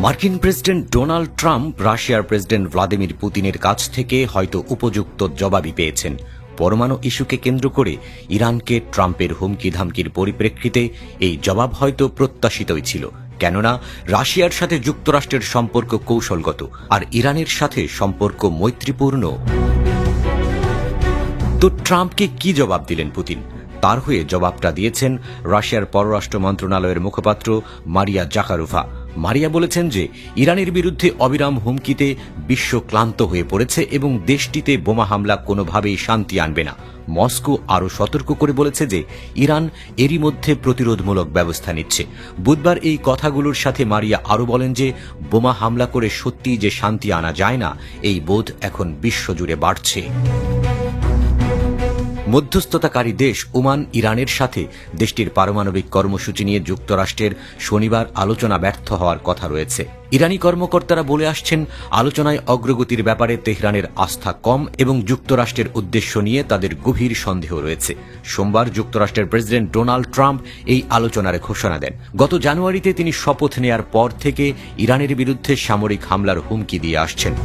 মার্কিন president Donald Trump রাশিয়ার president Vladimir পুতিনের কাছ থেকে হয়তো উপযুক্ত জবাবই পেয়েছেন। পরমাণু ইস্যুকে কেন্দ্র করে ইরানকে ট্রাম্পের হুমকি ধামকির পরিপ্রেক্ষিতে এই জবাব হয়তো প্রত্যাশিতই ছিল, কেননা রাশিয়ার সাথে যুক্তরাষ্ট্রের সম্পর্ক কৌশলগত আর ইরানের সাথে সম্পর্ক মৈত্রীপূর্ণ। তো ট্রাম্পকে কি জবাব দিলেন পুতিন? তার হয়ে জবাবটা দিয়েছেন রাশিয়ার পররাষ্ট্র মন্ত্রণালয়ের মুখপাত্র মারিয়া জাকারোভা। মারিয়া বলেছেন যে ইরানের বিরুদ্ধে অবিরাম হুমকিতে বিশ্ব ক্লান্ত হয়ে পড়েছে এবং দেশটিতে বোমা হামলা কোনোভাবেই শান্তি আনবে না। মস্কো আরও সতর্ক করে বলেছে যে ইরান এরই মধ্যে প্রতিরোধমূলক ব্যবস্থা নিচ্ছে। বুধবার এই কথাগুলোর সাথে মারিয়া আরও বলেন যে বোমা হামলা করে সত্যিই যে শান্তি আনা যায় না, এই বোধ এখন বিশ্বজুড়ে বাড়ছে। মধ্যস্থতাকারী দেশ ওমান ইরানের সাথে দেশটির পারমাণবিক কর্মসূচি নিয়ে যুক্তরাষ্ট্রের শনিবার আলোচনা ব্যর্থ হওয়ার কথা রয়েছে। ইরানি কর্মকর্তারা বলে আসছেন, আলোচনায় অগ্রগতির ব্যাপারে তেহরানের আস্থা কম এবং যুক্তরাষ্ট্রের উদ্দেশ্য নিয়ে তাদের গভীর সন্দেহ রয়েছে। সোমবার যুক্তরাষ্ট্রের প্রেসিডেন্ট ডোনাল্ড ট্রাম্প এই আলোচনার ঘোষণা দেন। গত জানুয়ারিতে তিনি শপথ নেয়ার পর থেকে ইরানের বিরুদ্ধে সামরিক হামলার হুমকি দিয়ে আসছেন।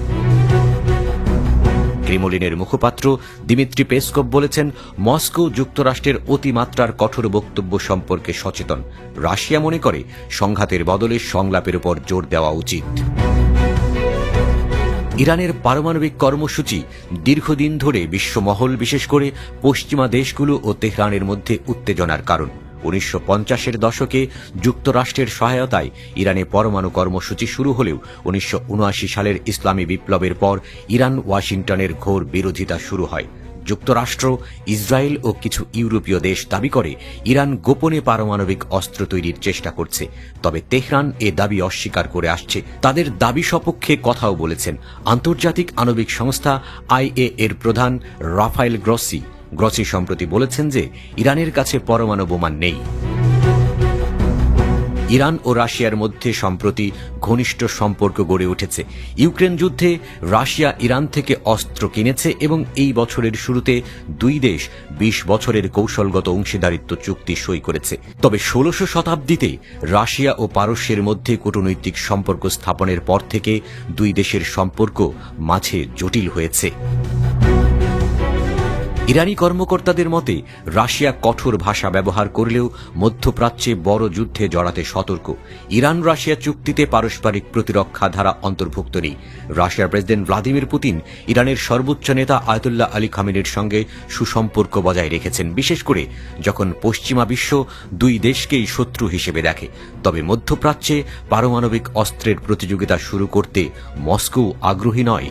ক্রেমলিনের মুখপাত্র দিমিত্রি পেসকভ বলেছেন, মস্কো যুক্তরাষ্ট্রের অতিমাত্রার কঠোর বক্তব্য সম্পর্কে সচেতন। রাশিয়া মনে করে সংঘাতের বদলে সংলাপের উপর জোর দেওয়া উচিত। ইরানের পারমাণবিক কর্মসূচি দীর্ঘদিন ধরে বিশ্বমহল, বিশেষ করে পশ্চিমা দেশগুলো ও তেহরানের মধ্যে উত্তেজনার কারণ। 1950-এর দশকে যুক্তরাষ্ট্রের সহায়তায় ইরানে পরমাণু কর্মসূচি শুরু হলেও 1979 সালের ইসলামী বিপ্লবের পর ইরান ওয়াশিংটনের ঘোর বিরোধিতা শুরু হয়। যুক্তরাষ্ট্র, ইসরায়েল ও কিছু ইউরোপীয় দেশ দাবি করে ইরান গোপনে পারমাণবিক অস্ত্র তৈরির চেষ্টা করছে, তবে তেহরান এ দাবি অস্বীকার করে আসছে। তাদের দাবি সপক্ষে কথাও বলেছেন আন্তর্জাতিক আণবিক সংস্থা IAEA এর প্রধান রাফায়েল গ্রসি সম্প্রতি বলেছেন যে ইরানের কাছে পরমাণু বোমা নেই। ইরান ও রাশিয়ার মধ্যে সম্প্রতি ঘনিষ্ঠ সম্পর্ক গড়ে উঠেছে। ইউক্রেন যুদ্ধে রাশিয়া ইরান থেকে অস্ত্র কিনেছে এবং এই বছরের শুরুতে দুই দেশ 20 বছরের কৌশলগত অংশীদারিত্ব চুক্তি সই করেছে। তবে 16শো শতাব্দীতে রাশিয়া ও পারস্যের মধ্যে কূটনৈতিক সম্পর্ক স্থাপনের পর থেকে দুই দেশের সম্পর্ক মাঝে জটিল হয়েছে। ইরানি কর্মকর্তাদের মতে রাশিয়া কঠোর ভাষা ব্যবহার করলেও মধ্যপ্রাচ্যে বড় যুদ্ধে জড়াতে সতর্ক। ইরান রাশিয়া চুক্তিতে পারস্পরিক প্রতিরক্ষা ধারা অন্তর্ভুক্ত নেই। রাশিয়ার প্রেসিডেন্ট ভ্লাদিমির পুতিন ইরানের সর্বোচ্চ নেতা আয়াতুল্লাহ আলী খামেনির সঙ্গে সুসম্পর্ক বজায় রেখেছেন, বিশেষ করে যখন পশ্চিমা বিশ্ব দুই দেশকেই শত্রু হিসেবে দেখে। তবে মধ্যপ্রাচ্যে পারমাণবিক অস্ত্রের প্রতিযোগিতা শুরু করতে মস্কো আগ্রহী নয়।